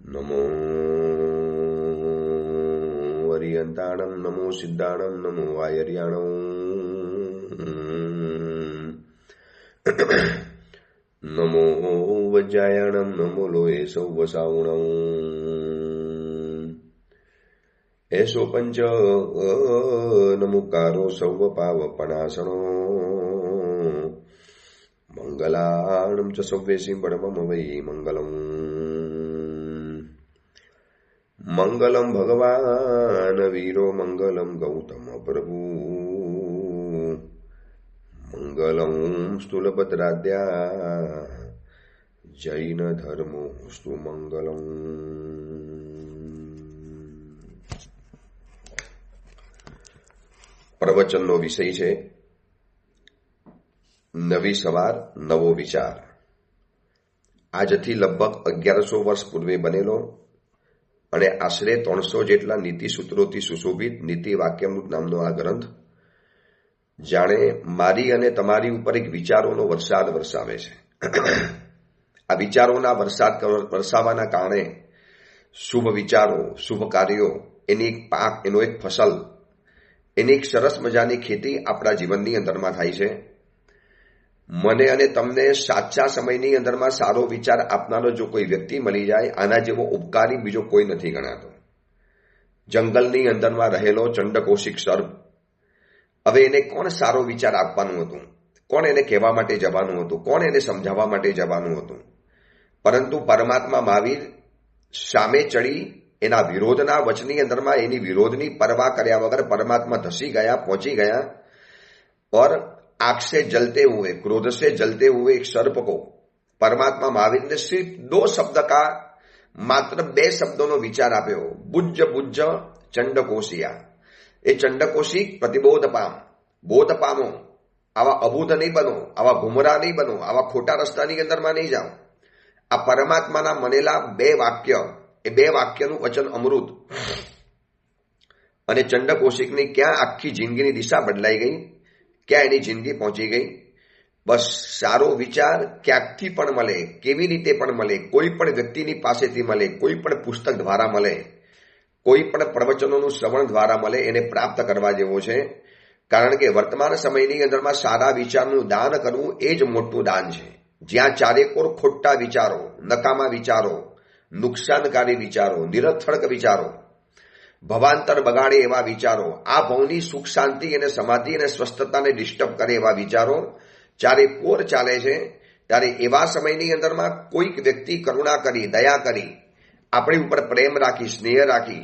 નમો હરિયંતાણમ, નમો સિદ્ધાણમ, નમો વાયર્યાણમ, નમો વજ્જાયાણમ, નમો લોહે સૌ વસાવણમ, એસો પંચ નમુકારો સૌ પાવપણાસણો, મંગલાણમ ચ સૌવેસી બડમમ વૈ મંગલમ. મંગલમ ભગવાન વીરો, મંગલમ ગૌતમ પ્રભુ, મંગલમ સ્થૂલભદ્રાદ્યા, જૈન ધર્મો સ્તુ મંગલમ. પ્રવચનનો વિષય છે નવી સવાર, નવો વિચાર. આજથી લગભગ 1100 વર્ષ પૂર્વે બનેલો અને આશરે 300 જેટલા નીતિ સૂત્રોથી સુશોભિત નીતિ વાક્યામૃત નામનો આ ગ્રંથ જાણે મારી અને તમારી ઉપર એક વિચારોનો વરસાદ વરસાવે છે. આ વિચારોના વરસાદ વરસાવાના કારણે શુભ વિચારો, શુભ કાર્યો, એની એક પાક, એનો એક ફસલ, એની એક સરસ મજાની ખેતી આપણા જીવનની અંદરમાં થાય છે. મને અને તમને સાચા સમયની અંદરમાં સારો વિચાર આપનારો જો કોઈ વ્યક્તિ મળી જાય, આના જેવો ઉપકારી બીજો કોઈ નથી ગણાતો. જંગલની અંદરમાં રહેલો ચંડકોશિક સર્પ, હવે એને કોણ સારો વિચાર આપવાનું હતું? કોણ એને કહેવા માટે જવાનું હતું? કોણ એને સમજાવવા માટે જવાનું હતું? પરંતુ પરમાત્મા મહાવીર સામે ચડી એના વિરોધના વચની અંદરમાં એની વિરોધની પરવા કર્યા વગર પરમાત્મા ધસી ગયા, પહોંચી ગયા. और आग से जलते हुए, क्रोध से जलते हुए एक सर्प को परमात्मा महावीर ने सिर्फ 2 शब्द का, मात्र 2 शब्दों विचार आप्यो, बुज्ज बुज्ज चंडकोशिया. એ ચંડકોશી પ્રતિબોધ પામ, બોધ પામો, આવા અબૂધ નહીં બનો, આવા ગુમરાહ નહીં બનો, આવા ખોટા રસ્તાની અંદરમાં નહીં જાઓ. આ પરમાત્માના મનેલા 2 વાક્ય, એ 2 વાક્યનું વચન અમૃત. અને ચંડકોશિકની ક્યાં આખી જિંદગીની દિશા બદલાઈ ગઈ, ક્યાં એની જિંદગી પહોંચી ગઈ. બસ સારો વિચાર ક્યાંકથી પણ મળે, કેવી રીતે પણ મળે, કોઈ પણ વ્યક્તિની પાસેથી મળે, કોઈ પણ પુસ્તક દ્વારા મળે, કોઈ પણ પ્રવચનોનું શ્રવણ દ્વારા મળે, એને પ્રાપ્ત કરવા જેવો છે. કારણ કે વર્તમાન સમયની અંદરમાં સારા વિચારનું દાન કરવું એ જ મોટું દાન છે. જ્યાં ચારેકોર ખોટા વિચારો, નકામા વિચારો, નુકસાનકારી વિચારો, નિરર્થક વિચારો, ભવાંતર બગાડે એવા વિચારો, આ ભવની સુખ શાંતિ અને સમાધિ અને સ્વસ્થતાને ડિસ્ટર્બ કરે એવા વિચારો ચારે કોર ચાલે છે. ત્યારે એવા સમયની અંદરમાં કોઈક વ્યક્તિ કરુણા કરી, દયા કરી, આપણી ઉપર પ્રેમ રાખી, સ્નેહ રાખી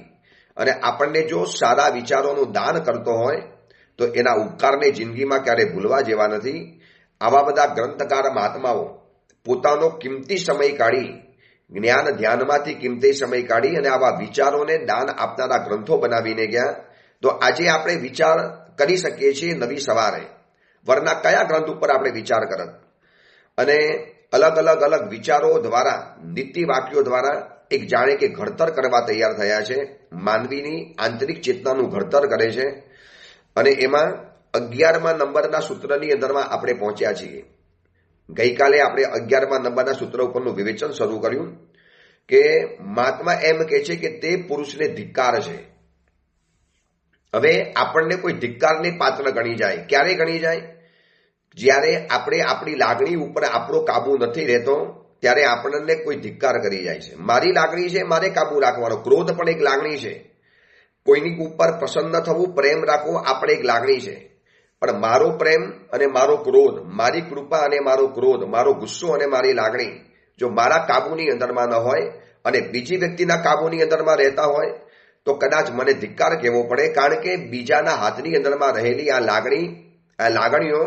અને આપણને જો સારા વિચારોનું દાન કરતો હોય તો એના ઉપકારને જિંદગીમાં ક્યારે ભૂલવા જેવા નથી. આવા બધા ગ્રંથકાર મહાત્માઓ પોતાનો કિંમતી સમય કાઢી, જ્ઞાન ધ્યાનમાંથી કિંમતી સમય કાઢી અને આવા વિચારોને દાન આપનારા ગ્રંથો બનાવીને ગયા. તો આજે આપણે વિચાર કરી શકીએ છીએ નવી સવારે. વરના કયા ગ્રંથ ઉપર આપણે વિચાર કરત? અને અલગ અલગ અલગ વિચારો દ્વારા, નીતિ વાક્યો દ્વારા એક જાણે કે ઘડતર કરવા તૈયાર થયા છે. માનવીની આંતરિક ચેતનાનું ઘડતર કરે છે. અને એમાં 11મા નંબરના સૂત્રની અંદરમાં આપણે પહોંચ્યા છીએ. ગઈકાલે આપણે 11મા નંબરના સૂત્ર ઉપરનું વિવેચન શરૂ કર્યું કે મહાત્મા એમ કહે છે કે તે પુરુષને ધિક્કાર છે. હવે આપણને કોઈ ધિક્કારને પાત્ર ગણી જાય. ક્યારે ગણી જાય? જ્યારે આપણે આપણી લાગણી ઉપર આપણો કાબુ નથી રહેતો, ત્યારે આપણને કોઈ ધિક્કાર કરી જાય છે. મારી લાગણી છે, મારે કાબુ રાખવાનો. ક્રોધ પણ એક લાગણી છે. કોઈની ઉપર પ્રસન્ન થવું, પ્રેમ રાખવો, આપણે એક લાગણી છે. પણ મારો પ્રેમ અને મારો ક્રોધ, મારી કૃપા અને મારો ક્રોધ, મારો ગુસ્સો અને મારી લાગણી જો મારા કાબુની અંદરમાં ન હોય અને બીજી વ્યક્તિના કાબુની અંદરમાં રહેતા હોય તો કદાચ મને ધિક્કાર કહેવો પડે. કારણ કે બીજાના હાથની અંદરમાં રહેલી આ લાગણીઓ,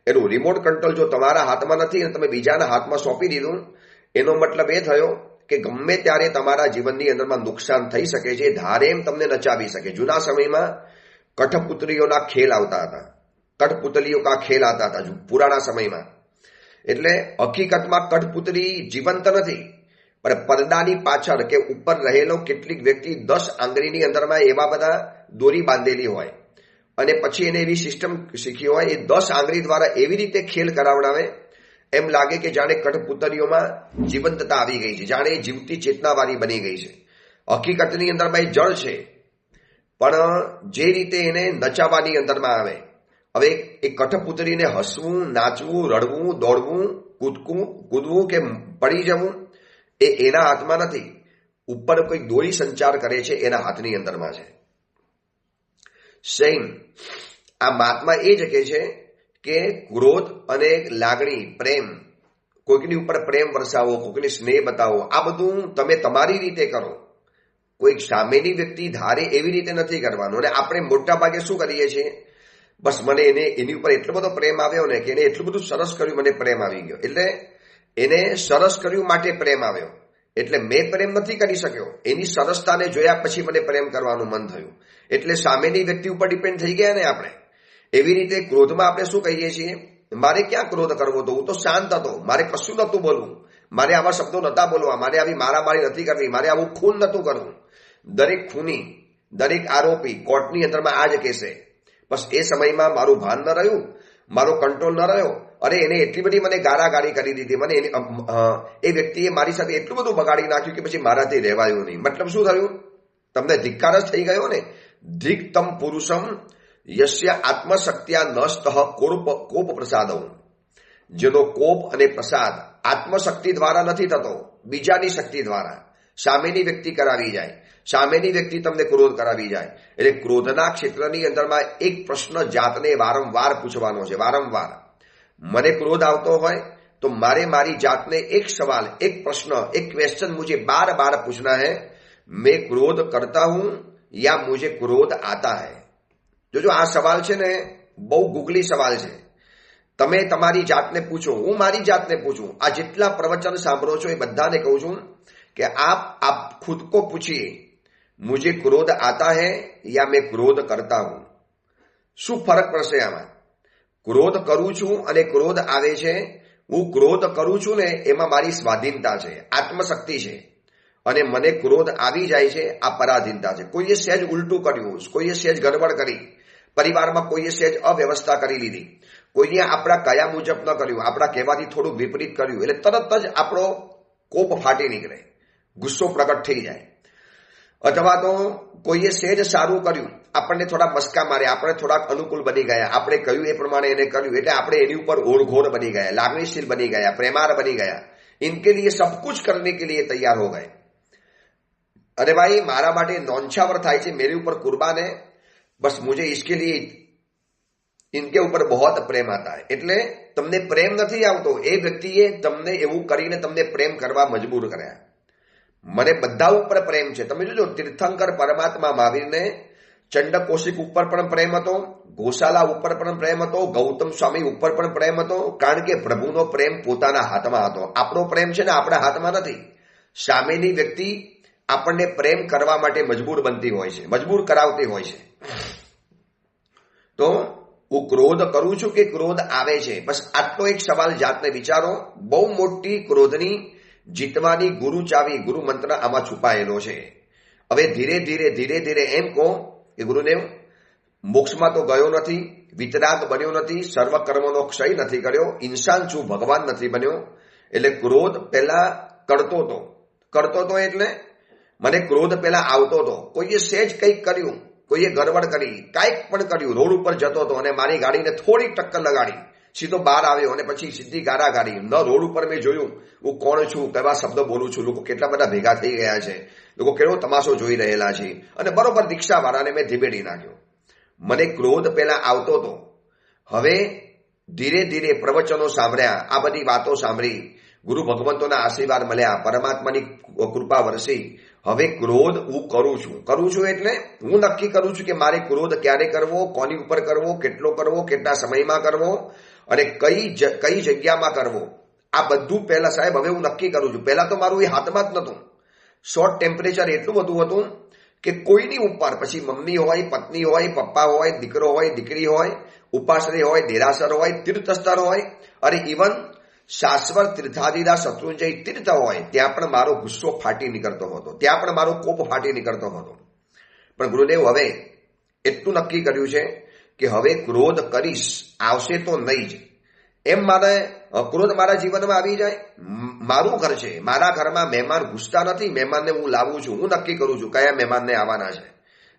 એનું રિમોટ કંટ્રોલ જો તમારા હાથમાં નથી અને તમે બીજાના હાથમાં સોંપી દીધું, એનો મતલબ એ થયો કે ગમે ત્યારે તમારા જીવનની અંદરમાં નુકસાન થઈ શકે છે. ધારે એમ તમને નચાવી શકે. જૂના સમયમાં કઠપુતળીઓના ખેલ આવતા હતા, કઠપુતલીઓ કા ખેલ આતા હતા પુરાણા સમયમાં. એટલે હકીકતમાં કઠપુતળી જીવંત નથી, પણ પડદાની પાછળ કે ઉપર રહેલો કેટલીક વ્યક્તિ 10 આંગળીની અંદરમાં એવા બધા દોરી બાંધેલી હોય અને પછી એને એવી સિસ્ટમ શીખી હોય, એ 10 આંગળી દ્વારા એવી રીતે ખેલ કરાવડાવે એમ લાગે કે જાણે કઠપુતરીઓમાં જીવંતતા આવી ગઈ છે, જાણે જીવતી ચેતનાવાળી બની ગઈ છે. હકીકતની અંદરમાં એ જળ છે, પણ જે રીતે એને નચાવવાની અંદરમાં આવે. હવે એ કઠપુતળીને હસવું, નાચવું, રડવું, દોડવું, કૂદવું કે પડી જવું એ એના હાથમાં નથી. ઉપર કોઈ દોરી સંચાર કરે છે એના હાથની અંદરમાં છે. સેમ આ મહાત્મા એ જ કહે છે કે ક્રોધ અને લાગણી, પ્રેમ, કોઈકની ઉપર પ્રેમ વરસાવો, કોઈકને સ્નેહ બતાવો, આ બધું તમે તમારી રીતે કરો. કોઈક સામેની વ્યક્તિ ધારે એવી રીતે નથી કરવાનું. અને આપણે મોટા ભાગે શું કરીએ છીએ, બસ મને એની ઉપર એટલો બધો પ્રેમ આવ્યો ને કે એને એટલું બધું સરસ કર્યું, મને પ્રેમ આવી ગયો. એટલે એને સરસ કર્યું માટે પ્રેમ આવ્યો. એટલે મેં પ્રેમ નથી કરી શક્યો, એની સરસતાને જોયા પછી મને પ્રેમ કરવાનું મન થયું. એટલે સામેની વ્યક્તિ ઉપર ડિપેન્ડ થઈ ગયા ને આપણે. એવી રીતે ક્રોધમાં આપણે શું કહીએ છીએ, મારે ક્યાં ક્રોધ કરવો હતો, હું તો શાંત હતો, મારે કશું નહોતું બોલવું, મારે આવા શબ્દો નહોતા બોલવા, મારે આવી મારામારી નથી કરવી, મારે આવું ખૂન નહોતું કરવું. દરેક ખૂની, દરેક આરોપી કોર્ટની અંદરમાં આ જ કહેશે. બસ એ સમયમાં મારું ભાન ન રહ્યું, મારો કંટ્રોલ ન રહ્યો, અરે એને એટલી બધી મને ગાળાગાળી કરી દીધી, મને એ વ્યક્તિએ મારી સાથે એટલું બધું બગાડી નાખ્યું કે પછી મારાથી રહેવાયું નહીં. મતલબ શું થયું, તમને ધિક્કાર જ થઈ ગયો ને. ધિક્તમ પુરુષમ યસ્ય આત્મશક્ત્યા નસ્ત કોપ પ્રસાદવ. જેનો કોપ અને પ્રસાદ આત્મશક્તિ દ્વારા નથી થતો, બીજાની શક્તિ દ્વારા. સામેની વ્યક્તિ કરાવી જાય, સામેની વ્યક્તિ તમને ક્રોધ કરાવી જાય. એટલે ક્રોધના ક્ષેત્રની અંદરમાં એક પ્રશ્ન જાતને વારંવાર પૂછવાનો છે. વારંવાર મને ક્રોધ આવતો હોય તો મારે મારી જાતને એક સવાલ, એક પ્રશ્ન, એક ક્વેશ્ચન मुझे बार बार पूछना है, मैं क्रोध करता हूं या मुझे क्रोध आता है. જો આ સવાલ છે ને બહુ ગુગલી સવાલ છે. તમે તમારી જાતને પૂછો, હું મારી જાતને પૂછું. આ જેટલા પ્રવચન સાંભળો છો એ બધાને કહું છું कि आप खुद को पूछिए, मुझे क्रोध आता है या मैं क्रोध करता हूं. શું ફરક પડશે આમાં? ક્રોધ કરું છું અને ક્રોધ આવે છે. હું ક્રોધ કરું છું ને એમાં મારી સ્વાધીનતા છે, આત્મશક્તિ છે. અને મને ક્રોધ આવી જાય છે, આ પરાધીનતા છે. કોઈએ સહેજ ઉલટું કર્યું, કોઈએ સહેજ ગડબડ કરી, પરિવારમાં કોઈએ સહેજ અવ્યવસ્થા કરી લીધી, કોઈએ આપણા કયા મુજબ ન કર્યું, આપણા કહેવાથી થોડું વિપરીત કર્યું, એટલે તરત જ આપણો કોપ ફાટી નીકળે, ગુસ્સો પ્રગટ થઈ જાય. અથવા તો કોઈએ સહેજ સારું કર્યું, આપણને થોડા મસ્કા માર્યા, આપણે થોડાક અનુકૂળ બની ગયા, આપણે કહ્યું એ પ્રમાણે એને કર્યું, એટલે આપણે એની ઉપર ઓળઘોર બની ગયા, લાગણીશીલ બની ગયા, પ્રેમાર બની ગયા. इनके लिए सब कुछ करने के लिए तैयार हो गए. अरे भाई मारा માટે नौछावर થાય છે, मेरे ऊपर कुर्बान है, बस मुझे इसके लिए इनके ऊपर बहुत प्रेम आता है. એટલે તમને પ્રેમ નથી આવતો, એ વ્યક્તિએ તમને એવું કરીને તમને પ્રેમ કરવા મજબૂર કર્યા. મને બધા ઉપર પ્રેમ છે. તમે જોજો તીર્થંકર પરમાત્મા મહાવીરને ચંડકોશિક ઉપર પણ પ્રેમ હતો, ગોશાલા ઉપર પણ પ્રેમ હતો, ગૌતમ સ્વામી ઉપર પણ પ્રેમ હતો, કારણ કે પ્રભુનો પ્રેમ પોતાના હાથમાં હતો. આપણો પ્રેમ છે ને આપણા હાથમાં નથી. સામેની વ્યક્તિ આપણને પ્રેમ કરવા માટે મજબૂર બનતી હોય છે, મજબૂર કરાવતી હોય છે. તો હું ક્રોધ કરું છું કે ક્રોધ આવે છે, બસ આટલો એક સવાલ જાતને વિચારો. બહુ મોટી ક્રોધની જીતવાની ગુરુ ચાવી, ગુરુ મંત્ર આમાં છુપાયેલો છે. હવે ધીરે ધીરે ધીરે ધીરે એમ કહો કે ગુરુદેવ મોક્ષમાં તો ગયો નથી, વિતરાગ બન્યો નથી, સર્વ કર્મનો ક્ષય નથી કર્યો, ઇન્સાન છું, ભગવાન નથી બન્યો. એટલે ક્રોધ પહેલા કરતો હતો એટલે મને ક્રોધ પહેલા આવતો હતો. કોઈએ સહેજ કંઈક કર્યું, કોઈએ ગડબડ કરી, કાંઈક પણ કર્યું, રોડ ઉપર જતો હતો અને મારી ગાડીને થોડી ટક્કર લગાડી, સીધો બહાર આવ્યો અને પછી સીધી ગાડા ગાડી. ન રોડ ઉપર મેં જોયું હું કોણ છું, કેવા શબ્દો બોલું છું, લોકો કેટલા બધા ભેગા થઈ ગયા છે, લોકો કેવો તમાશો જોઈ રહેલા છે, અને બરોબર રિક્ષાવાળાને મેં ધીબેડી નાખ્યો. મને ક્રોધ પહેલા આવતો હતો. હવે ધીરે ધીરે પ્રવચનો સાંભળ્યા, આ બધી વાતો સાંભળી, ગુરુ ભગવંતોના આશીર્વાદ મળ્યા, પરમાત્માની કૃપા વરસી. હવે ક્રોધ હું કરું છું એટલે હું નક્કી કરું છું કે મારે ક્રોધ ક્યારે કરવો, કોની ઉપર કરવો, કેટલો કરવો, કેટલા સમયમાં કરવો અને કઈ જગ્યામાં કરવો. આ બધું પહેલા સાહેબ હવે હું નક્કી કરું છું. પહેલા તો મારું એ હાથમાં જ નહોતું. શોર્ટ ટેમ્પરેચર એટલું બધું હતું કે કોઈની ઉપર, પછી મમ્મી હોય, પત્ની હોય, પપ્પા હોય, દીકરો હોય, દીકરી હોય, ઉપાશ્રય હોય, દેરાસર હોય, તીર્થસ્થળ હોય, અને ઇવન શાશ્વત તીર્થાદિદા શત્રુંજય તીર્થ હોય, ત્યાં પણ મારો ગુસ્સો ફાટી નીકળતો હતો, ત્યાં પણ મારો કોપ ફાટી નીકળતો હતો. પણ ગુરુદેવ હવે એટલું નક્કી કર્યું છે કે હવે ક્રોધ કરીશ, આવશે તો નહીં જ, એમ મારે ક્રોધ મારા જીવનમાં આવી જાય. મારું ઘર છે, મારા ઘરમાં મહેમાન ઘૂસતા નથી, મહેમાનને હું લાવું છું, હું નક્કી કરું છું કયા મહેમાનને આવવાના છે,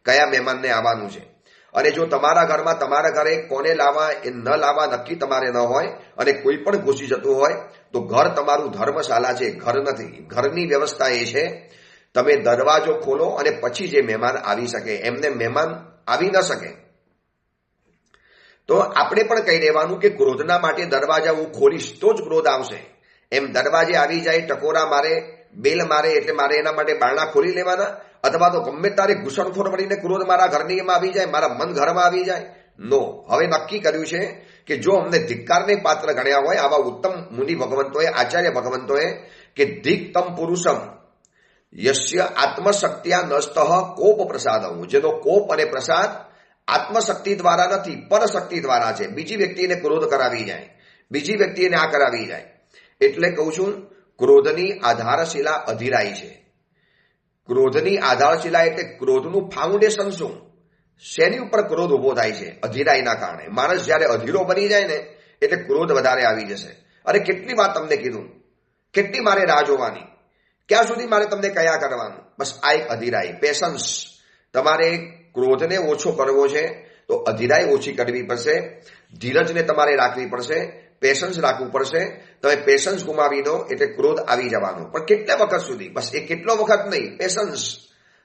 કયા મહેમાનને આવવાનું છે. અને જો તમારા ઘરમાં તમારા ઘરે કોને લાવવા એ ન લાવવા નક્કી તમારે ન હોય અને કોઈ પણ ઘૂસી જતું હોય તો ઘર તમારું ધર્મશાળા છે, ઘર નથી. ઘરની વ્યવસ્થા એ છે તમે દરવાજો ખોલો અને પછી જે મહેમાન આવી શકે, એમને મહેમાન આવી ન શકે. તો આપણે પણ કહી દેવાનું કે ક્રોધના માટે દરવાજા હું ખોલીશ તો જ ક્રોધ આવશે. એમ દરવાજે આવી જાય, ટકોરા મારે, બેલ મારે એટલે મારે એના માટે બારણા ખોલી લેવાના, અથવા તો ગમે તારે ઘૂસણખોર મળીને ક્રોધ મારા ઘરની એમાં આવી જાય, મારા મન ઘરમાં આવી જાય. નો, હવે નક્કી કર્યું છે કે જો અમને ધિક્કારને પાત્ર ગણ્યા હોય આવા ઉત્તમ મુનિ ભગવંતોએ, આચાર્ય ભગવંતોએ, કે ધિક્તમ પુરુષમ યસ્ય આત્મશક્તિયા નસ્તઃ કોપ પ્રસાદમ, જેનો કોપ અને પ્રસાદ આત્મશક્તિ દ્વારા નથી, પરશક્તિ દ્વારા છે. બીજી વ્યક્તિને ક્રોધ કરાવી જાય, બીજી વ્યક્તિને આ કરાવી જાય. એટલે કહું છું, ક્રોધની આધારશિલા અધીરાઈ છે. ક્રોધની આધારશિલા એટલે ક્રોધનું ફાઉન્ડેશન શું, શેની ઉપર ક્રોધ ઉભો થાય છે? અધીરાઈના કારણે. માણસ જયારે અધીરો બની જાય ને એટલે ક્રોધ વધારે આવી જશે. અરે કેટલી વાર તમને કીધું, કેટલી મારે રાહ જોવાની, ક્યાં સુધી મારે તમને કયા કરવાનું? બસ આ એક અધીરાઈ, પેશન્સ. તમારે ક્રોધને ઓછો કરવો છે તો અધીરાઈ ઓછી કરવી પડશે, ધીરજને તમારે રાખવી પડશે, પેશન્સ રાખવું પડશે. તમે પેશન્સ ગુમાવી દો એટલે ક્રોધ આવી જવાનો. પણ કેટલા વખત સુધી? બસ એ કેટલો વખત નહીં, પેશન્સ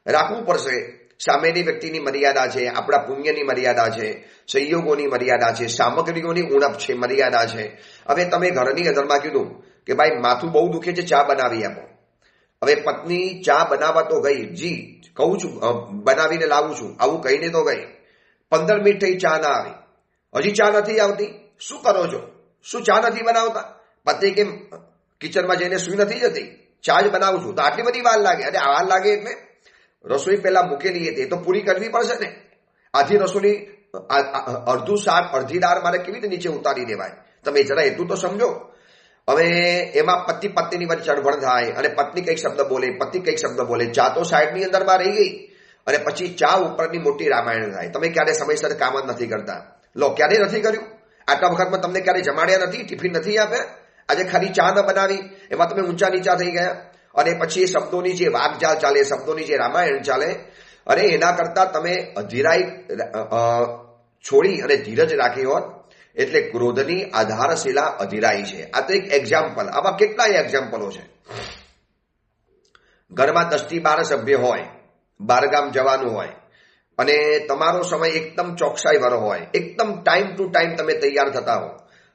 રાખવું પડશે. સામેની વ્યક્તિની મર્યાદા છે, આપણા પુણ્યની મર્યાદા છે, સંયોગોની મર્યાદા છે, સામગ્રીઓની ઉણપ છે, મર્યાદા છે. હવે તમે ઘરની અંદરમાં કીધું કે ભાઈ માથું બહુ દુખે છે, ચા બનાવી આપો. હવે પત્ની ચા બનાવવા તો ગઈ, જી કહું છું બનાવીને લાવું છું, આવું કહીને તો ગઈ. 15 મિનિટ થઈ, ચા ના આવી, હજી ચા નથી આવતી. શું કરો છો? શું ચા નથી બનાવતા? પતિ કેમ કિચનમાં જઈને સુઈ નથી જતી? ચા જ બનાવું છું. તો આટલી બધી વાર લાગે? અને વાર લાગે એટલે રસોઈ પહેલા મૂકેલી હતી તો પૂરી કરવી પડશે ને. આથી રસોઈ અડધું શાક અડધી દાળ મારે કેવી રીતે નીચે ઉતારી દેવાય? તમે જરા એટલું તો સમજો. હવે એમાં પતિ પત્નીની વચ્ચે ચળવળ થાય અને પત્ની કઈક શબ્દ બોલે, પતિ કઈક શબ્દ બોલે, ચા તો સાઈડની અંદરમાં રહી ગઈ અને પછી ચા ઉપરની મોટી રામાયણ થાય. તમે ક્યારે સમયસર કામ જ નથી કરતા. લો, ક્યારે નથી કર્યું? આટલા વખતમાં તમને ક્યારે જમાડ્યા નથી, ટિફિન નથી આપ્યા? આજે ખાલી ચા ન બનાવી એમાં તમે ઊંચા નીચા થઈ ગયા. અને પછી શબ્દોની જે વાગજાળ ચાલે, શબ્દોની જે રામાયણ ચાલે, અને એના કરતા તમે અધીરાઈ છોડી અને ધીરજ રાખી હોત એટલે ક્રોધની આધારશિલા અધીરાઈ છે. આ તો એક એક્ઝામ્પલ. આવા કેટલાય એક્ઝામ્પલો છે. ઘરમાં 10 થી 12 સભ્ય હોય, બહારગામ જવાનું હોય અને તમારો સમય એકદમ ચોકસાઈ વાળો હોય, એકદમ ટાઈમ ટુ ટાઈમ તમે તૈયાર થતા હો,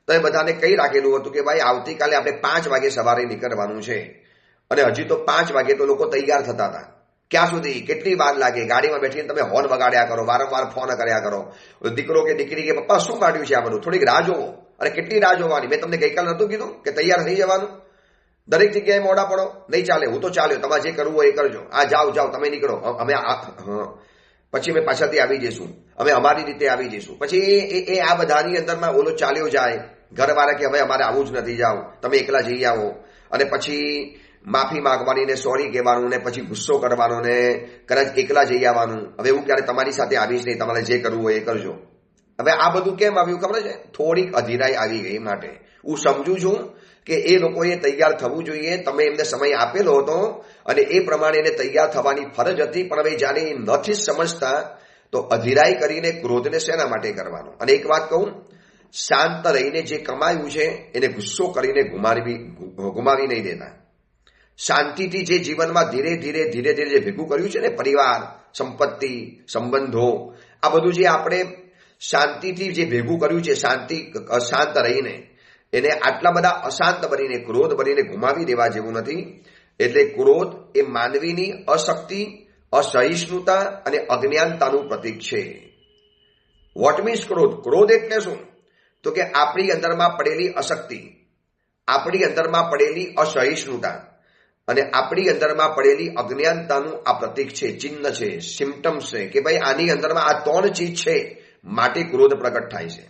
તો એ બધાને કહી રાખેલું હતું કે ભાઈ આવતીકાલે આપણે 5 વાગે સવારે નીકળવાનું છે. અને હજી તો 5 વાગે તો લોકો તૈયાર થતા હતા. ક્યાં સુધી? કેટલી વાર લાગે? ગાડીમાં બેઠીને તમે હોર્ન વગાડ્યા કરો, વારંવાર ફોન કર્યા કરો. દીકરો કે દીકરી કે પપ્પા શું કાઢ્યું છે આ બધું? થોડીક રાહ જોવો. અને કેટલી રાહ જોવાની? મેં તમને ગઈકાલે નતું કીધું કે તૈયાર થઈ જવાનું? દરેક જગ્યાએ મોડા પડો? નહીં ચાલે. હું તો ચાલ્યો, તમારે જે કરવું હોય એ કરજો. આ જાઓ તમે નીકળો, અમે પછી અમે પાછળથી આવી જઈશું, અમે અમારી રીતે આવી જઈશું. પછી એ આ બધાની અંદરમાં ઓલો ચાલ્યો જાય. ઘરવાળા કે હવે અમારે આવું જ નથી, જાઓ તમે એકલા જઈ આવો. અને પછી માફી માંગવાની ને સોરી કહેવાનું ને પછી ગુસ્સો કરવાનો ને કદાચ એકલા જઈ આવવાનું. હવે હું ક્યારે તમારી સાથે આવીશ નહીં, તમારે જે કરવું હોય એ કરજો. હવે આ બધું કેમ આવ્યું ખબર છે? થોડીક અધીરાઈ આવી ગઈ માટે. હું સમજુ છું કે એ લોકોએ તૈયાર થવું જોઈએ, તમે એમને સમય આપેલો હતો અને એ પ્રમાણે એને તૈયાર થવાની ફરજ હતી. પણ હવે જ્યારે એ નથી સમજતા તો અધીરાઈ કરીને ક્રોધને શેના માટે કરવાનો? અને એક વાત કહું, શાંત રહીને જે કમાયું છે એને ગુસ્સો કરીને ગુમાવી નહીં દેતા. શાંતિથી જે જીવનમાં ધીરે ધીરે જે ભેગું કર્યું છે ને, પરિવાર, સંપત્તિ, સંબંધો, આ બધું જે આપણે શાંતિથી જે ભેગું કર્યું છે, શાંત રહીને એને આટલા બધા અશાંત બનીને, ક્રોધ બનીને ગુમાવી દેવા જેવું નથી. એટલે ક્રોધ એ માનવીની અશક્તિ, અસહિષ્ણુતા અને અજ્ઞાનતાનું પ્રતીક છે. વોટ મીન્સ ક્રોધ? ક્રોધ એટલે શું? તો કે આપણી અંદરમાં પડેલી અશક્તિ, આપણી અંદરમાં પડેલી અસહિષ્ણુતા અને આપણી અંદરમાં પડેલી અજ્ઞાનતાનું આ પ્રતીક છે, ચિહ્ન છે, સિમ્ટમ્સ છે કે ભાઈ આની અંદરમાં આ 3 ચીજ છે માટે ક્રોધ પ્રગટ થાય છે.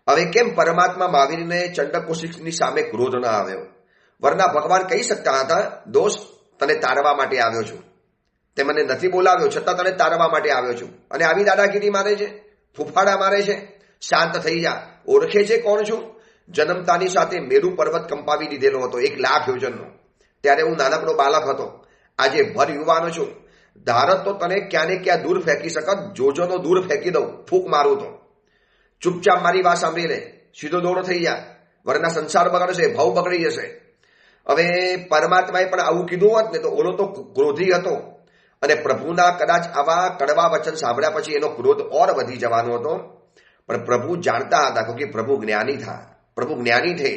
હવે કેમ પરમાત્મા મહાવીરને ચંડકોશિકની સામે ક્રોધ ન આવ્યો? વરના ભગવાન કહી શકતા હતા, દોસ્ત તને તારવા માટે આવ્યો છું, તે મને નથી બોલાવ્યો છતાં તને તારવા માટે આવ્યો છું. અને આવી દાદાગીરી મારે છે, ફૂફાડા મારે છે. શાંત થઈ જા. ઓળખે છે કોણ છું? જન્મતાની સાથે મેરુ પર્વત કંપાવી દીધેલો હતો 1 લાખ યોજનનો. ત્યારે હું નાનકડો બાલક હતો. આજે ભર યુવાનો છું. ધારત તો તને ક્યાં ને ક્યાં દૂર ફેંકી શકત, જોજોનો દૂર ફેંકી દઉં, ફૂંક મારું તો. ચૂપચાપ મારી વાત સાંભળી લે, સીધો દોડો થઈ જા, વરના સંસાર બગડશે, ભાવ બગડી જશે. હવે પરમાત્માએ પણ આવું કીધું હોત ને તો ઓલો તો ક્રોધી હતો અને પ્રભુના કદાચ આવા કડવા વચન સાંભળ્યા પછી એનો ક્રોધ ઓર વધી જવાનો હતો. પણ પ્રભુ જાણતા હતા કે પ્રભુ જ્ઞાની થા, પ્રભુ જ્ઞાની થે.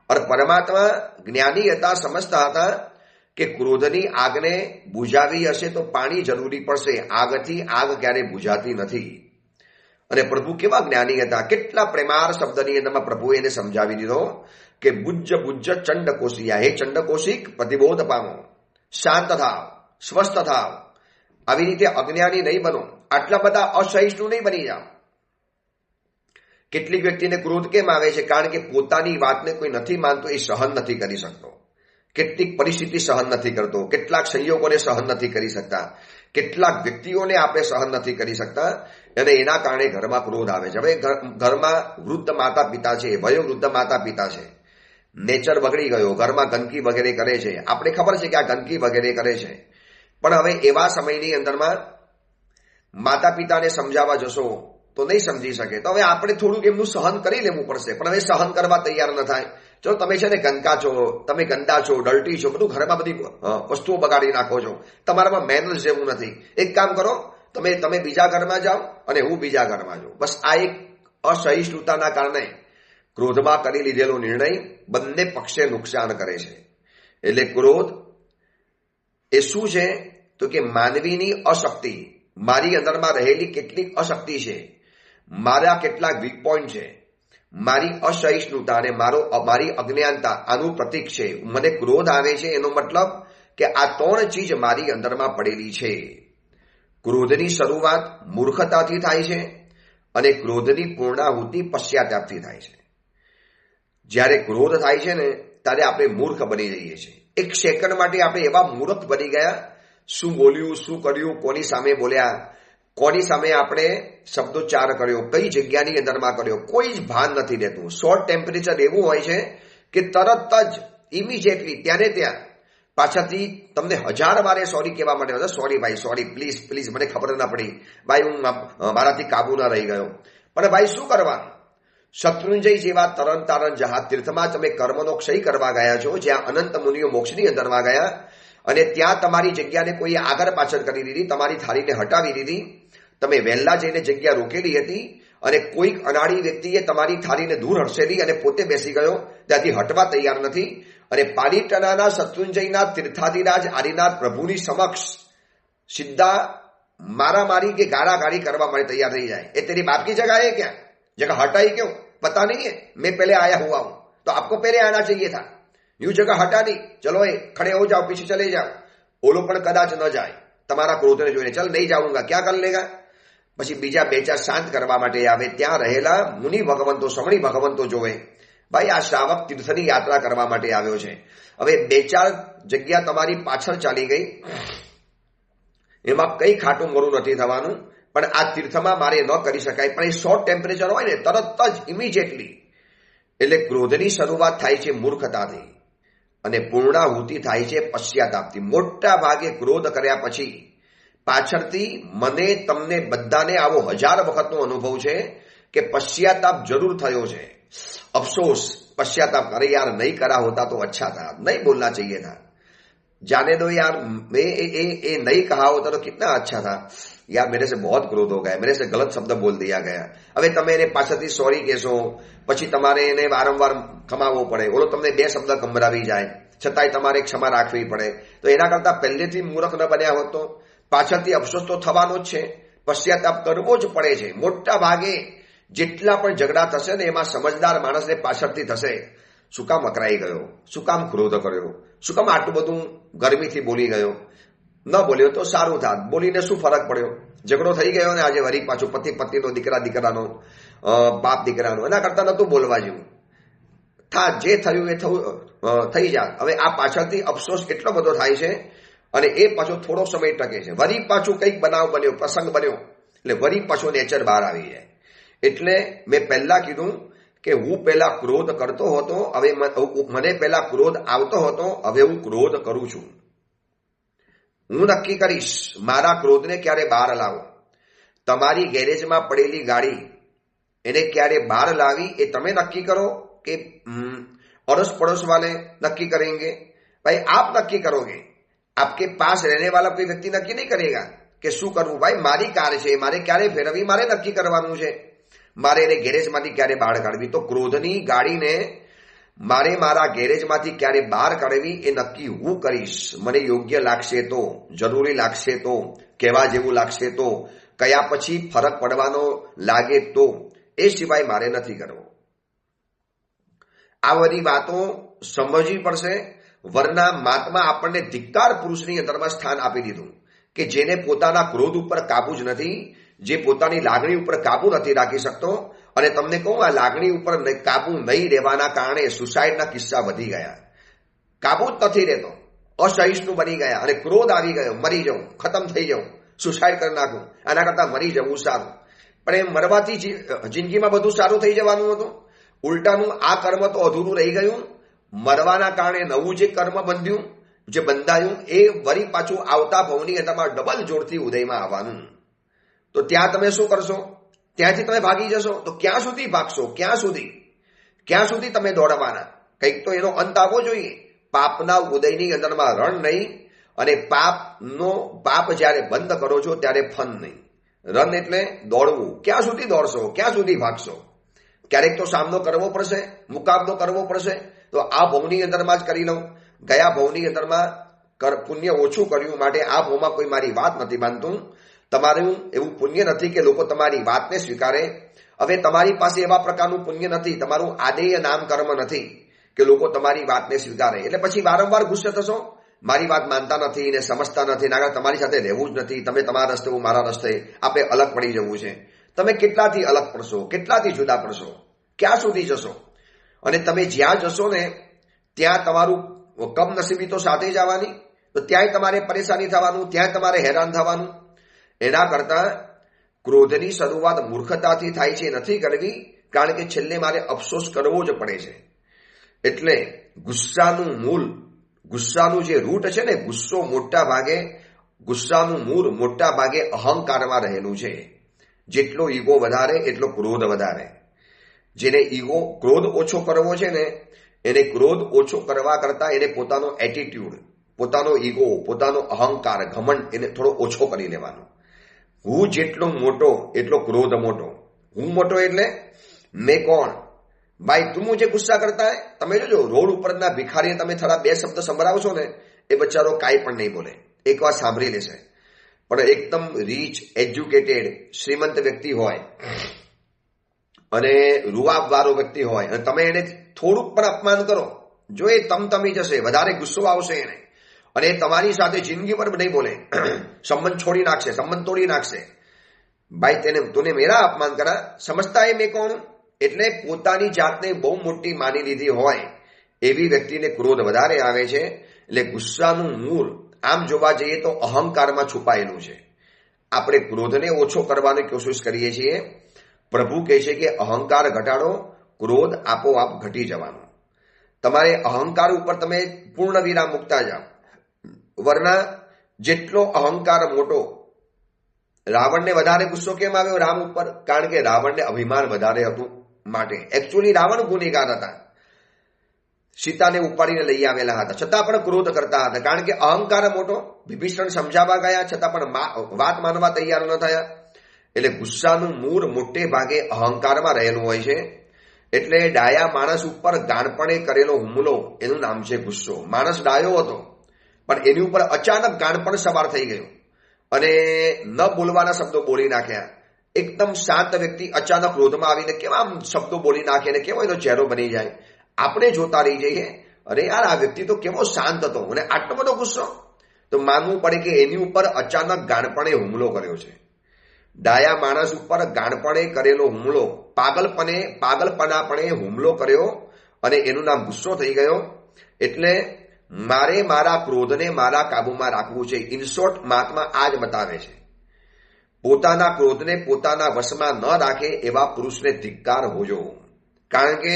और પરમાત્મા જ્ઞાની હતા, સમજતા હતા કે ક્રોધની આગને બુઝાવી હશે તો પાણી જરૂરી પડશે. આગથી આગ ક્યારે બુઝાતી નથી. અને પ્રભુ કેવા જ્ઞાની હતા, કેટલા પ્રેમાર શબ્દની અંદરમાં પ્રભુએ એને સમજાવી દીધો કે બુજ્જ બુજ્જ ચંડકોશિયા, હે ચંડકોશિક પ્રતિબોધ પામો, શાંત થાવ, સ્વસ્થ થાવ, આવી રીતે અજ્ઞાની નહીં બનો, આટલા બધા અસહિષ્ણુ નહીં બની જાઓ. કેટલીક વ્યક્તિને ક્રોધ કેમ આવે છે? કારણ કે પોતાની વાતને કોઈ નથી માનતો, એ સહન નથી કરી શકતો. કેટલીક પરિસ્થિતિ સહન નથી કરતો, કેટલાક સંયોગોને સહન નથી કરી શકતા, કેટલાક વ્યક્તિઓને આપણે સહન નથી કરી શકતા અને એના કારણે ઘરમાં ક્રોધ આવે છે. હવે ઘરમાં વૃદ્ધ માતા પિતા છે, વયોવૃદ્ધ માતા પિતા છે, નેચર બગડી ગયો, ઘરમાં ગંદકી વગેરે કરે છે, આપણે ખબર છે કે આ ગંદકી વગેરે કરે છે. પણ હવે એવા સમયની અંદરમાં માતા પિતાને સમજાવવા જશો તો નહીં સમજી શકે. તો હવે આપણે થોડુંક એમનું સહન કરી લેવું પડશે. પણ હવે સહન કરવા તૈયાર ન થાય. ચલો તમે છે ને ગંદકા છો, તમે ગંદા છો, ડર્ટી છો, બધું ઘરમાં બધી વસ્તુઓ બગાડી નાખો છો, તમારામાં મેનર્સ જેવું નથી. એક કામ કરો, તમે બીજા ઘરમાં જાઓ અને હું બીજા ઘરમાં જાઉં. બસ આ એક અસહિષ્ણુતાના કારણે ક્રોધમાં કરી લીધેલો નિર્ણય બંને પક્ષે નુકસાન કરે છે. એટલે ક્રોધ એ શું છે તો કે માનવીની અશક્તિ, મારી અંદરમાં રહેલી કેટલીક અશક્તિ છે, મારા કેટલાક વીક પોઈન્ટ છે, મારી અસહિષ્ણુતા અને મારી અજ્ઞાનતા આનું પ્રતીક છે. મને ક્રોધ આવે છે એનો મતલબ કે આ 3 ચીજ મારી અંદરમાં પડેલી છે. ક્રોધની શરૂઆત મૂર્ખતાથી થાય છે અને ક્રોધની પૂર્ણાહુતિ પશ્ચાતાપથી થાય છે. જ્યારે ક્રોધ થાય છે ને ત્યારે આપણે મૂર્ખ બની જઈએ છીએ. 1 સેકન્ડ માટે આપણે એવા મૂર્ખ બની ગયા, શું બોલ્યું, શું કર્યું, કોની સામે બોલ્યા, કોની સામે આપણે શબ્દોચ્ચાર કર્યો, કઈ જગ્યાની અંદરમાં કર્યો, કોઈ જ ભાન નથી રહેતું. શોર્ટ ટેમ્પરેચર એવું હોય છે કે તરત જ ઇમિડિયેટલી ત્યાં ને ત્યાં પાછળથી તમને 1000 વારે સોરી કહેવા માટે, સોરી ભાઈ, સોરી, પ્લીઝ પ્લીઝ, મને ખબર ના પડી ભાઈ, હું મારાથી કાબુ ના રહી ગયો. પણ ભાઈ શું કરવાનું? શત્રુંજય જેવા તરણ તારણ જહાજ તીર્થમાં તમે કર્મનો ક્ષય કરવા ગયા છો, જ્યાં અનંત મુનિઓ મોક્ષની અંદરમાં ગયા અને ત્યાં તમારી જગ્યાને કોઈએ આગળ પાછળ કરી દીધી, તમારી થાળીને હટાવી દીધી. તમે વહેલા જઈને જગ્યા રોકેલી હતી અને કોઈક અનાળી વ્યક્તિએ તમારી થાળીને દૂર હડસેલી અને પોતે બેસી ગયો, ત્યાંથી હટવા તૈયાર નથી. અને પાલીટનાના શત્રુંજયના તીર્થાધિરાજ આદિનાથ પ્રભુની સમક્ષ સીધા मारामारी के गाड़ी करवा मारे तैयार नहीं जाए। ये तेरी बाप की जगह है क्या? जगह हटा ही क्यों? पता नहीं है, मैं पहले आया हुआ हूं, तो आपको पहले आना चाहिए था। यूं जगह हटा दी, चलो ए खड़े हो जाओ, पीछे चले जाओ। ओलो पण कदाच न जाए, તમારા ક્રોધને જોઈને ચલ નહીં જાઉંગા, क्या कर लेगा? પછી બીજા બે ચાર શાંત કરવા માટે આવે, ત્યાં રહેલા મુનિ ભગવંતો શ્રમણી ભગવંતો જોવે, ભાઈ આ શ્રાવક તીર્થની યાત્રા કરવા માટે આવ્યો છે। હવે બે ચાર જગ્યા તમારી પાછળ ચાલી ગઈ, એમાં કઈ ખાટું મોરું નથી થવાનું, પણ આ તીર્થમાં મારે ન કરી શકાય। પણ એ શોર્ટ ટેમ્પરેચર હોય ને, તરત જ ઇમિડિયેટલી, એટલે ક્રોધની શરૂઆત થાય છે મૂર્ખતાથી અને પૂર્ણાહુતિ થાય છે પશ્ચાતાપથી। મોટા ભાગે ક્રોધ કર્યા પછી પાછળથી મને તમને બધાને આવો 1000 વખતનો અનુભવ છે કે પશ્ચાતાપ જરૂર થયો છે। अफसोस पश्चाताप, अरे यार नहीं करा होता तो अच्छा था, नहीं बोलना चाहिए था, जाने दो यार, मैं ये नहीं कहा होता तो कितना अच्छा था, यार मेरे से बहुत क्रोध हो गया, मेरे से गलत शब्द बोल दिया गया। હવે તમે એને પાછળથી સોરી કહેશો, પછી તમારે એને વારંવાર ખમાવવો પડે, ઓલો તમને 2 શબ્દ ગંભરાવી જાય, છતાંય તમારે ક્ષમા રાખવી પડે। તો એના કરતા પહેલેથી મૂર્ખ ન બન્યા હોત તો પાછળથી અફસોસ તો થવાનો જ છે, પશ્ચાતાપ કરવો જ પડે છે। મોટા ભાગે જેટલા પણ ઝઘડા થશે ને એમાં સમજદાર માણસને પાછળથી થશે, શું કામ અકરાઈ ગયો, શું કામ ક્રોધ કર્યો, શું કામ આટલું બધું ગરમીથી બોલી ગયો, ન બોલ્યો તો સારું થાત, બોલીને શું ફરક પડ્યો, ઝઘડો થઈ ગયો ને આજે વરી પાછું પતિ પત્નીનો, દીકરા દીકરાનો, બાપ દીકરાનો, એના કરતા નતું બોલવા જેવું, થા જે થયું એ થઈ જાત। હવે આ પાછળથી અફસોસ એટલો બધો થાય છે અને એ પાછો થોડો સમય ટકે છે, વરી પાછું કંઈક બનાવ બન્યો, પ્રસંગ બન્યો, એટલે વરી પાછું નેચર બહાર આવી જાય। એટલે મેં પહેલા કીધું કે હું પહેલા ક્રોધ કરતો હતો, હવે મને પહેલા ક્રોધ આવતો હતો, હવે હું ક્રોધ કરું છું. હું નક્કી કરીશ મારા ક્રોધને ક્યારે બહાર લાવો. તમારી ગેરેજમાં પડેલી ગાડી એને ક્યારે બહાર લાવી એ તમે નક્કી કરો કે अड़ोस पड़ोस वाले नक्की करेंगे? भाई आप नक्की करोगे. आपके पास रहने वाला कोई व्यक्ति नक्की नहीं करेगा કે શું કરવું. ભાઈ મારી કાર છે, મારે ક્યારે ફેરવવી મારે નક્કી કરવાનું છે, મારે એને ગેરેજમાંથી ક્યારે બહાર કાઢવી. તો ક્રોધની ગાડીને મારે મારા ગેરેજમાંથી ક્યારે બહાર કાઢવી એ નક્કી હું કરીશ. મને યોગ્ય લાગશે તો, જરૂરી લાગશે તો, કહેવા જેવું લાગશે તો, કયા પછી ફરક પડવાનો લાગે તો, એ સિવાય મારે નથી કરવો. આ બધી વાતો સમજવી પડશે. વરના મહાત્મા આપણને ધિક્કાર પુરુષની અંદરમાં સ્થાન આપી દીધું કે જેને પોતાના ક્રોધ ઉપર કાબુ જ નથી, જે પોતાની લાગણી ઉપર કાબુ નથી રાખી શકતો. અને તમને કહું, આ લાગણી ઉપર કાબુ નહીં રહેવાના કારણે સુસાઇડના કિસ્સા વધી ગયા. કાબુ જ નથી રહેતો, અસહિષ્ણુ બની ગયા અને ક્રોધ આવી ગયો, મરી જાઉં, ખતમ થઈ જાઉં, સુસાઇડ કરી નાખું, આના કરતાં મરી જવું સારું. પણ એ મરવાથી જિંદગીમાં બધું સારું થઈ જવાનું હતું. ઉલટાનું આ કર્મ તો અધૂરું રહી ગયું. મરવાના કારણે નવું જે કર્મ બંધ્યું, જે બંધાયું, એ વળી પાછું આવતા ભવની અંદરમાં ડબલ જોરથી ઉદયમાં આવવાનું. તો ત્યાં તમે શું કરશો? ત્યાંથી તમે ભાગી જશો તો ક્યાં સુધી ભાગશો? ક્યાં સુધી તમે દોડવાના? કંઈક તો એનો અંત આવવો જોઈએ. પાપના ઉદયની અંદરમાં રણ નહીં, અને પાપ જ્યારે બંધ કરો છો ત્યારે ફન નહીં. રન એટલે દોડવું. ક્યાં સુધી દોડશો? ક્યાં સુધી ભાગશો? ક્યારેક તો સામનો કરવો પડશે, મુકાબલો કરવો પડશે. તો આ ભવની અંદરમાં જ કરી લઉં. ગયા ભવની અંદરમાં પુણ્ય ઓછું કર્યું માટે આ ભવમાં કોઈ મારી વાત નથી માનતું. તમારું એવું પુણ્ય નથી કે લોકો તમારી વાતને સ્વીકારે. હવે તમારી પાસે એવા પ્રકારનું પુણ્ય નથી, તમારું આદેય નામ કર્મ નથી કે લોકો તમારી વાતને સ્વીકારે. એટલે પછી વારંવાર ગુસ્સે થશો, મારી વાત માનતા નથી ને સમજતા નથી, નાગર તમારી સાથે રહેવું જ નથી, તમે તમારા રસ્તે, હું મારા રસ્તે, આપણે અલગ પડી જવું છે. તમે કેટલાથી અલગ પડશો? કેટલાથી જુદા પડશો? ક્યાં સુધી જશો? અને તમે જ્યાં જશો ને ત્યાં તમારું કમનસીબી તો સાથે જ આવવાની. તો ત્યાંય તમારે પરેશાની થવાનું, ત્યાં તમારે હેરાન થવાનું. એના કરતા ક્રોધની શરૂઆત મૂર્ખતાથી થાય છે, નથી કરવી, કારણ કે છેલ્લે મારે અફસોસ કરવો જ પડે છે. એટલે ગુસ્સાનું જે રૂટ છે ને, ગુસ્સાનું મૂળ મોટા ભાગે અહંકારમાં રહેલું છે. જેટલો ઈગો વધારે એટલો ક્રોધ વધારે. જેને ક્રોધ ઓછો કરવો છે ને, એને ક્રોધ ઓછો કરવા કરતા એને પોતાનો એટીટ્યુડ, પોતાનો ઈગો, પોતાનો અહંકાર, ઘમંડ એને થોડો ઓછો કરી લેવાનો. હું જેટલો મોટો એટલો ક્રોધ મોટો. હું મોટો એટલે મેં કોણ? ભાઈ તું મુझे ગુસ્સા કરતા હે. તમે જોજો રોડ ઉપરના ભિખારીને તમે થોડા બે શબ્દ સંભળાવશો ને, એ બચારો કાંઈ પણ નહીં બોલે, એક વાર સાંભળી લેશે. પણ એકદમ રીચ, એજ્યુકેટેડ, શ્રીમંત વ્યક્તિ હોય અને રૂવાબવાળો વ્યક્તિ હોય અને તમે એને થોડુંક પણ અપમાન કરો, જો એ તમતમી જશે, વધારે ગુસ્સો આવશે એને, અને એ તમારી સાથે જિંદગી પર નહીં બોલે, સંબંધ છોડી નાખશે, સંબંધ તોડી નાખશે. ભાઈ તુને મેરા અપમાન કરા, સમજતા એ મેં કોણ? એટલે પોતાની જાતને બહુ મોટી માની લીધી હોય એવી વ્યક્તિને ક્રોધ વધારે આવે છે. એટલે ગુસ્સાનું મૂળ આમ જોવા જઈએ તો અહંકારમાં છુપાયેલું છે. આપણે ક્રોધને ઓછો કરવાની કોશિશ કરીએ છીએ. પ્રભુ કહે છે કે અહંકાર ઘટાડો, ક્રોધ આપોઆપ ઘટી જવાનો. તમારે અહંકાર ઉપર તમે પૂર્ણ વિરામ મૂકતા જાઓ. વરના જેટલો અહંકાર મોટો, રાવણને વધારે ગુસ્સો કેમ આવ્યો રામ ઉપર? કારણ કે રાવણને અભિમાન વધારે હતું માટે. એકચ્યુઅલી રાવણ ગુનેગાર હતા, સીતાને ઉપાડીને લઈ આવેલા હતા, છતાં પણ ક્રોધ કરતા હતા, કારણ કે અહંકાર મોટો. વિભીષણ સમજાવવા ગયા છતાં પણ વાત માનવા તૈયાર ન થયા. એટલે ગુસ્સાનું મૂળ મોટે ભાગે અહંકારમાં રહેલું હોય છે. એટલે ડાયા માણસ ઉપર ગાણપણે કરેલો હુમલો, એનું નામ છે ગુસ્સો. માણસ ડાયો હતો પણ એની ઉપર અચાનક ગાણપણ સવાર થઈ ગયું અને ન બોલવાના શબ્દો બોલી નાખ્યા. એકદમ શાંત વ્યક્તિ અચાનક ક્રોધમાં આવીને કેવા શબ્દો બોલી નાખે ને કેવો એનો ચહેરો બની જાય. આપણે જોતા રહી જઈએ, અરે યાર આ વ્યક્તિ તો કેવો શાંત હતો અને આટલો બધો ગુસ્સો. તો માનવું પડે કે એની ઉપર અચાનક ગાણપણે હુમલો કર્યો છે. ડાયા માણસ ઉપર ગાણપણે કરેલો હુમલો, પાગલપણાપણે હુમલો કર્યો અને એનું નામ ગુસ્સો થઈ ગયો. એટલે મારે મારા ક્રોધને મારા કાબુમાં રાખવું છે. ઇન શોર્ટ મહાત્મા આ જ બતાવે છે. પોતાના ક્રોધને પોતાના વશમાં ન રાખે એવા પુરુષને ધિક્કાર હોજો. કારણ કે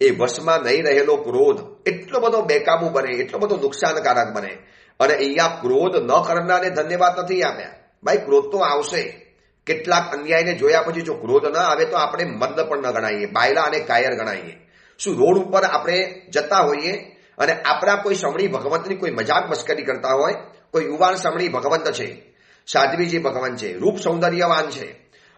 એ વશમાં નહીં રહેલો ક્રોધ એટલો બધો બેકાબુ બને, એટલો બધો નુકસાનકારક બને. અને અહીંયા ક્રોધ ન કરનારને ધન્યવાદ નથી આપ્યા. ભાઈ ક્રોધ તો આવશે. કેટલાક અન્યાયને જોયા પછી જો ક્રોધ ન આવે તો આપણે મંદ પણ ન ગણાઈએ, બાયલા અને કાયર ગણાઈએ. શું રોડ ઉપર આપણે જતા હોઈએ અને આપણા કોઈ સમણી ભગવંતની કોઈ મજાક મસ્કરી કરતા હોય, કોઈ યુવાન સમણી ભગવંત છે, સાધ્વીજી ભગવાન છે, રૂપ સૌંદર્યવાન છે,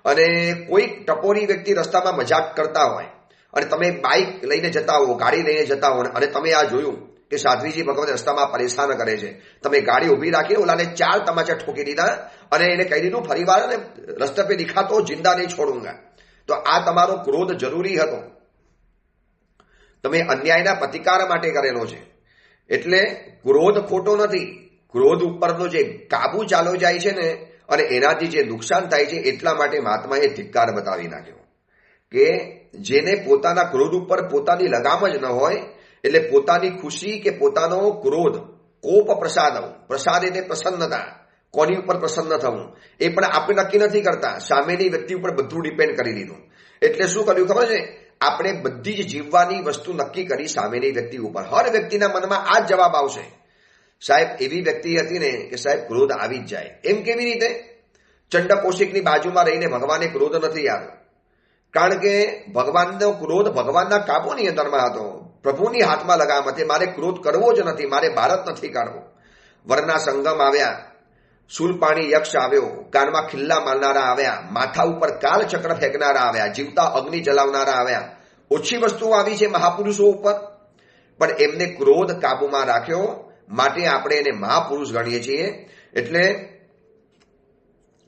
અને કોઈ ટપોરી વ્યક્તિ રસ્તામાં મજાક કરતા હોય અને તમે બાઇક લઈને જતા હો, ગાડી લઈને જતા હો અને તમે આ જોયું કે સાધ્વીજી ભગવાન રસ્તામાં પરેશાન કરે છે, તમે ગાડી ઉભી રાખી ઓલાને 4 તમાચા ઠોકી દીધા અને એને કહી દીધું ફરી વાર રસ્તે પે દિખાતો જિંદા નહીં છોડુંગા. તો આ તમારો ક્રોધ જરૂરી હતો, તમે અન્યાયના પ્રતિકાર માટે કરેલો છે. એટલે ક્રોધ ખોટો નથી. ક્રોધ ઉપરનો જે કાબુ ચાલો જાય છે ને અને એનાથી જે નુકસાન થાય છે એટલા માટે મહાત્માએ ધિક્કાર બતાવી નાખ્યો કે જેને પોતાના ક્રોધ ઉપર પોતાની લગામ જ ન હોય, એટલે પોતાની ખુશી કે પોતાનો ક્રોધ, કોપ પ્રસાદ એટલે પ્રસન્નતા, કોની ઉપર પ્રસન્ન થવું એ પણ આપણે નક્કી નથી કરતા, સામેની વ્યક્તિ ઉપર બધું ડિપેન્ડ કરી લીધું. એટલે શું કર્યું ખબર છે, આપણે બધી જ જીવવાની વસ્તુ નક્કી કરી સામેની વ્યક્તિ ઉપર. હર વ્યક્તિના મનમાં આ જ જવાબ આવશે. સાહેબ એવી વ્યક્તિ હતી ને કે સાહેબ ક્રોધ આવી જ જાય. એમ કેવી રીતે? ચંડકૌશિકની બાજુમાં રહીને ભગવાને ક્રોધ નથી આવ્યો, કારણ કે ભગવાનનો ક્રોધ ભગવાનના કાબુની અંદરમાં હતો, પ્રભુની હાથમાં લગામ હતી. મારે ક્રોધ કરવો જ નથી, મારે ભારત નથી કાઢવો. વરના સંગમ આવ્યા, શૂલપાણી યક્ષ આવ્યો, કાનમાં ખિલ્લા મારનારા આવ્યા, માથા ઉપર કાલ ચક્ર ફેંકનારા આવ્યા, જીવતા અગ્નિ જલાવનારા આવ્યા. ઓછી વસ્તુઓ આવી છે મહાપુરુષો ઉપર, પણ એમને ક્રોધ કાબુમાં રાખ્યો, માટે આપણે એને મહાપુરુષ ગણીએ છીએ. એટલે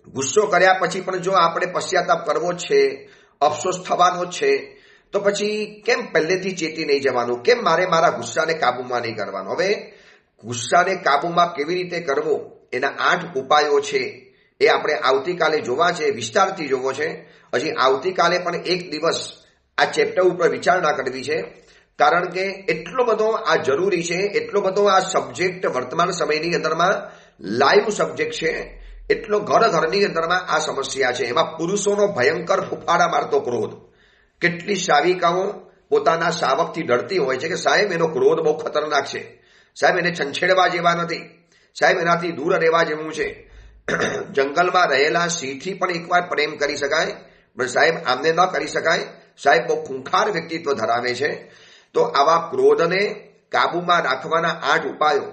ગુસ્સો કર્યા પછી પણ જો આપણે પશ્ચાતાપ કરવો છે, અફસોસ થવાનો છે, તો પછી કેમ પહેલેથી ચેતી નહીં જવાનું? કેમ મારે મારા ગુસ્સાને કાબુમાં નહીં કરવાનો? હવે ગુસ્સાને કાબુમાં કેવી રીતે કરવો એના 8 ઉપાયો છે, એ આપણે આવતીકાલે જોવા છે, વિસ્તારથી જોવો છે. હજી આવતીકાલે પણ એક દિવસ આ ચેપ્ટર ઉપર વિચારણા કરવી છે, કારણ કે એટલો બધો આ જરૂરી છે, એટલો બધો આ સબ્જેક્ટ વર્તમાન સમયની અંદરમાં લાઈવ સબ્જેક્ટ છે. એટલો ઘરની અંદરમાં આ સમસ્યા છે. એમાં પુરુષોનો ભયંકર ફૂફાડા મારતો ક્રોધ. કેટલી સાવિકાઓ પોતાના શાવકથી ડરતી હોય છે કે સાહેબ એનો ક્રોધ બહુ ખતરનાક છે, સાહેબ એને છંછેડવા જેવા નથી, સાહેબ એનાથી દૂર રહેવા જેવું છે. જંગલમાં રહેલા સિંહથી પણ એકવાર પ્રેમ કરી શકાય, પણ સાહેબ આમને ન કરી શકાય. સાહેબ બહુ ખૂંખાર વ્યક્તિત્વ ધરાવે છે. તો આવા ક્રોધને કાબુમાં રાખવાના 8 ઉપાયો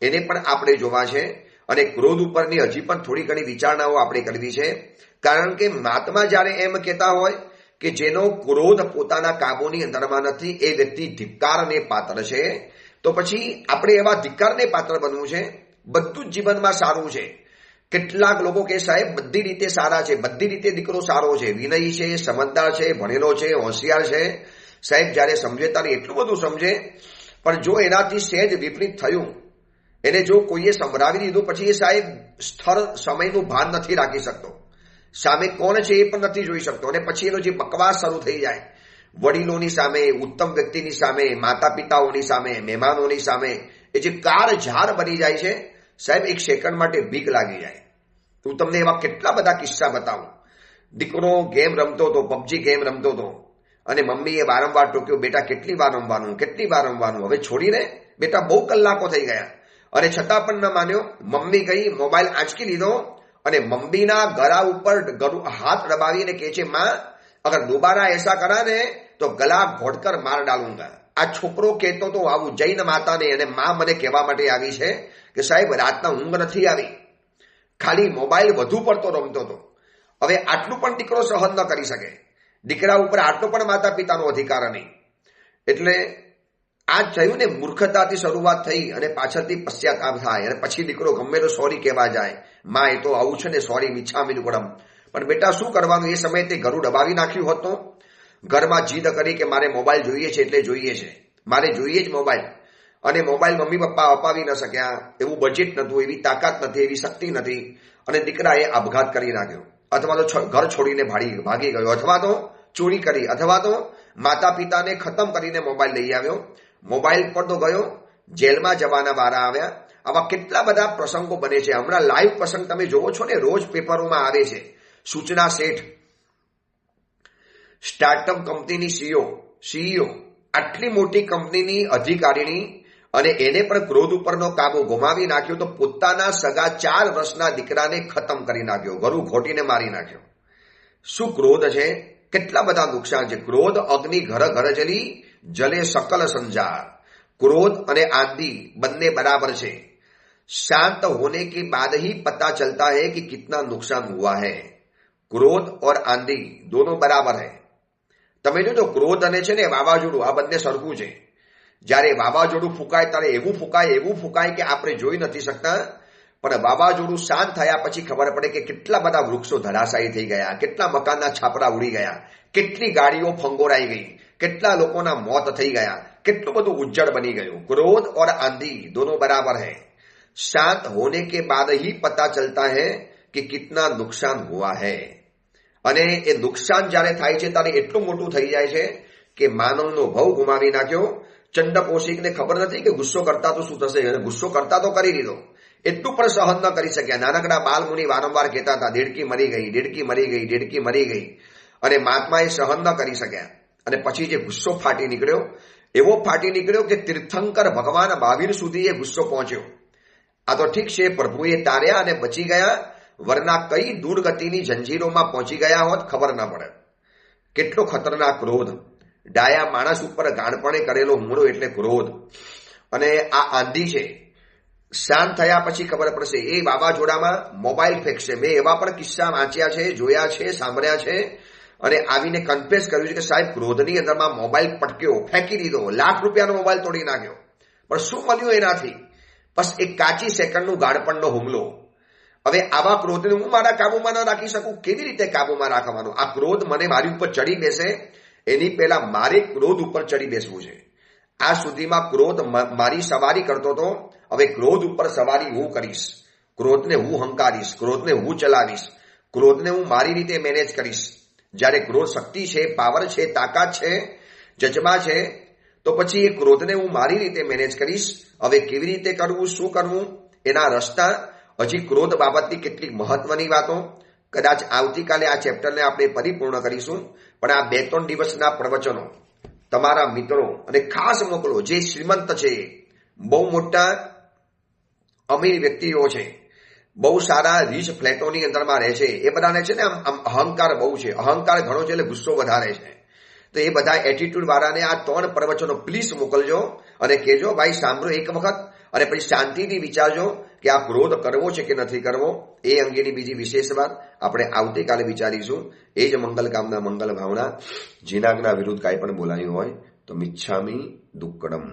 એને પણ આપણે જોવા છે. અને ક્રોધ ઉપરની હજી પણ થોડી ઘણી વિચારણાઓ આપણે કરવી છે, કારણ કે મહાત્મા જ્યારે એમ કહેતા હોય કે જેનો ક્રોધ પોતાના કાબુની અંદરમાં નથી એ વ્યક્તિ ધિક્કારને પાત્ર છે, તો પછી આપણે એવા ધિક્કારને પાત્ર બનવું છે. બધું જ જીવનમાં સારું છે. કેટલાક લોકો કે સાહેબ બધી રીતે સારા છે, બધી રીતે દીકરો સારો છે, વિનયી છે, સમજદાર છે, ભણેલો છે, હોશિયાર છે. સાહેબ જ્યારે સમજે ત્યારે એટલું બધું સમજે, પણ જો એનાથી સહેજ વિપરીત થયું, એને જો કોઈએ સંભળાવી દીધું, પછી એ સાહેબ સ્થળ સમયનું ભાન નથી રાખી શકતો, સામે કોણ છે એ પણ નથી જોઈ શકતો, અને પછી એનો જે બકવાસ શરૂ થઈ જાય વડીલોની સામે, ઉત્તમ વ્યક્તિની સામે, માતા પિતાઓની સામે, મહેમાનોની સામે, એ જે કાર ઝાર બની જાય છે સાહેબ, એક સેકન્ડ માટે બીક લાગી જાય. હું તમને એવા કેટલા બધા કિસ્સા બતાવું. દીકરો ગેમ રમતો હતો, પબજી ગેમ રમતો હતો, અને મમ્મીએ વારંવાર ટોક્યો, બેટા કેટલી વાર રમવાનું, કેટલી વાર રમવાનું, હવે છોડીને બેટા, બહુ કલાકો થઈ ગયા. અને છતાં પણ ન માન્યો. મમ્મી ગઈ, મોબાઈલ આંચકી લીધો અને મમ્મીના ગળા ઉપર હાથ દબાવીને કહે છે, માં અગર દોબારા એસા કરા ને તો ગલા ઘોટકર માર ડાલુંગા. આ છોકરો કહેતો તો આવું જૈન માતાને, અને માં મને કહેવા માટે આવી છે કે સાહેબ રાતના ઊંઘ નથી આવી, ખાલી મોબાઈલ વધુ પડતો રમતો હતો. હવે આટલું પણ દીકરો સહન ન કરી શકે, દીકરા ઉપર આટલો પણ માતા પિતાનો અધિકાર નહીં. એટલે આ થયું ને, મૂર્ખતાથી શરૂઆત થઈ અને પાછળથી પશ્ચાતાપ થાય, અને પછી દીકરો ગમે તો સોરી કહેવા જાય, માં એ તો આવું છે ને, સોરી મિચ્છામી પડમ. પણ બેટા શું કરવાનું, એ સમયે તે ઘરું દબાવી નાખ્યું હતું. ઘરમાં જીદ કરી કે મારે મોબાઈલ જોઈએ છે, એટલે જોઈએ છે, મારે જોઈએ જ મોબાઈલ. અને મોબાઈલ મમ્મી પપ્પા અપાવી ન શક્યા, એવું બજેટ નહોતું, એવી તાકાત નથી, એવી શક્તિ નથી, અને દીકરાએ આપઘાત કરી નાખ્યો, અથવા તો ઘર છોડીને ભાગી ગયો, અથવા તો ચોરી કરી, અથવા તો માતા પિતાને ખતમ કરીને મોબાઈલ લઈ આવ્યો. મોબાઈલ પર તો ગયો, જેલમાં જવાના વારા આવ્યા. આવા કેટલા બધા પ્રસંગો બને છે. હમણાં લાઈવ પ્રસંગ તમે જોવો છો ને, રોજ પેપરોમાં આવે છે. સૂચના શેઠ સ્ટાર્ટઅપ કંપનીની સીઈઓ સીઈઓ, આટલી મોટી કંપનીની અધિકારીણી અને એને પણ ક્રોધ ઉપરનો કાબુ ગુમાવી નાખ્યો તો પોતાના સગા 4 વર્ષના દીકરાને ખતમ કરી નાખ્યો, ગળું ઘોટીને મારી નાખ્યો. શું ક્રોધ છે? કેટલા બધા નુકસાન છે. ક્રોધ અગ્નિ ઘર ઘર જલી, જલે સકલ સંજાર. क्रोध અને आंधी બંને બરાબર છે. शांत होने के बाद ही पता चलता है कि कितना नुकसान हुआ है. क्रोध और आंधी दोनों बराबर है. તમે જોજો ક્રોધ અને છે ને વાવાઝોડું આ બંને સરખું છે. જ્યારે વાવાઝોડું ફૂંકાય ત્યારે એવું ફૂંકાય કે આપણે જોઈ નથી શકતા, પણ વાવાઝોડું શાંત થયા પછી ખબર પડે કે કેટલા બધા વૃક્ષો ધરાશાયી થઈ ગયા, કેટલા મકાનના છાપરા ઉડી ગયા, કેટલી ગાડીઓ ફંગોરાઈ ગઈ, કેટલા લોકોના મોત થઈ ગયા, કેટલું બધું ઉજ્જડ બની ગયું. क्रोध और आंधी दोनों बराबर है. शांत होने के बाद ही पता चलता है कि कितना नुकसान हुआ है. અને એ નુકસાન જ્યારે થાય છે ત્યારે એટલું મોટું થઈ જાય છે કે માનવનો ભવ ગુમાવી નાખ્યો. ચંડકૌશિકને ખબર નથી કે ગુસ્સો કરતા તો શું થશે, અને ગુસ્સો કરતા તો કરી લીધો, એટલું પણ સહન ન કરી શક્યા. નાનકડા બાલમુનિ વારંવાર કહેતા હતા દેડકી મરી ગઈ, દેડકી મરી ગઈ, દેડકી મરી ગઈ, અને મહાત્માએ સહન ન કરી શક્યા. અને પછી જે ગુસ્સો ફાટી નીકળ્યો, એવો ફાટી નીકળ્યો કે તીર્થંકર ભગવાન મહાવીર સુધી એ ગુસ્સો પહોંચ્યો. આ તો ઠીક છે, પ્રભુએ તાર્યા અને બચી ગયા, વરના કઈ દુર્ગતિની જંજીરોમાં પહોંચી ગયા હોત ખબર ન પડે. કેટલો ખતરનાક ક્રોધ. ડાયા માણસ ઉપર ગાણપણે કરેલો હુમલો એટલે ક્રોધ. અને આ આંધી છે, શાંત થયા પછી ખબર પડશે. એ વાવાઝોડામાં મોબાઈલ ફેંકશે. મેં એવા પણ કિસ્સા વાંચ્યા છે, જોયા છે, સાંભળ્યા છે, અને આવીને કન્ફેસ કર્યું છે કે સાહેબ ક્રોધની અંદરમાં મોબાઈલ પટક્યો, ફેંકી દીધો, લાખ રૂપિયાનો મોબાઈલ તોડી નાખ્યો, પણ શું મળ્યું એનાથી? બસ એક કાચી સેકન્ડનું ગાણપણનો હુમલો. હવે આવા ક્રોધને હું મારા કાબુમાં ન રાખી શકું, કેવી રીતે કાબુમાં રાખવાનો? આ ક્રોધ મને મારી ઉપર ચડી બેસે એની પહેલા મારે ક્રોધ ઉપર ચડી બેસવું છે. આ સુધીમાં ક્રોધ મારી સવારી કરતો હતો, હવે ક્રોધ ઉપર સવારી હું કરીશ. ક્રોધને હું હંકારીશ, ક્રોધને હું ચલાવીશ, ક્રોધને હું મારી રીતે મેનેજ કરીશ. જ્યારે ક્રોધ શક્તિ છે, પાવર છે, તાકાત છે, જજબા છે, તો પછી એ ક્રોધને હું મારી રીતે મેનેજ કરીશ. હવે કેવી રીતે કરવું, શું કરવું, એના રસ્તા, હજી ક્રોધ બાબતની કેટલીક મહત્વની વાતો કદાચ આવતીકાલે આ ચેપ્ટરને આપણે પરિપૂર્ણ કરીશું. પણ આ 2-3 દિવસના પ્રવચનો તમારા મિત્રો અને ખાસ મોકલો જે શ્રીમંત છે, બહુ મોટા અમીર વ્યક્તિઓ છે, બહુ સારા રીચ ફ્લેટોની અંદરમાં રહે છે, એ બધાને છે ને આમ અહંકાર બહુ છે, અહંકાર ઘણો છે, એટલે ગુસ્સો વધારે છે. તો એ બધા એટીટ્યુડ વાળાને આ 3 પ્રવચનો પ્લીઝ મોકલજો અને કહેજો ભાઈ સાંભળો એક વખત, અને પછી શાંતિથી વિચારજો કે આ ક્રોધ કરવો છે કે નથી કરવો. એ અંગેની બીજી વિશેષ વાત આપણે આવતીકાલે વિચારીશું. એ જ મંગલ કામના, મંગલ ભાવના. જીનાગના વિરુદ્ધ કાંઈ પણ બોલાયું હોય તો મિચ્છામી દુક્કડમ.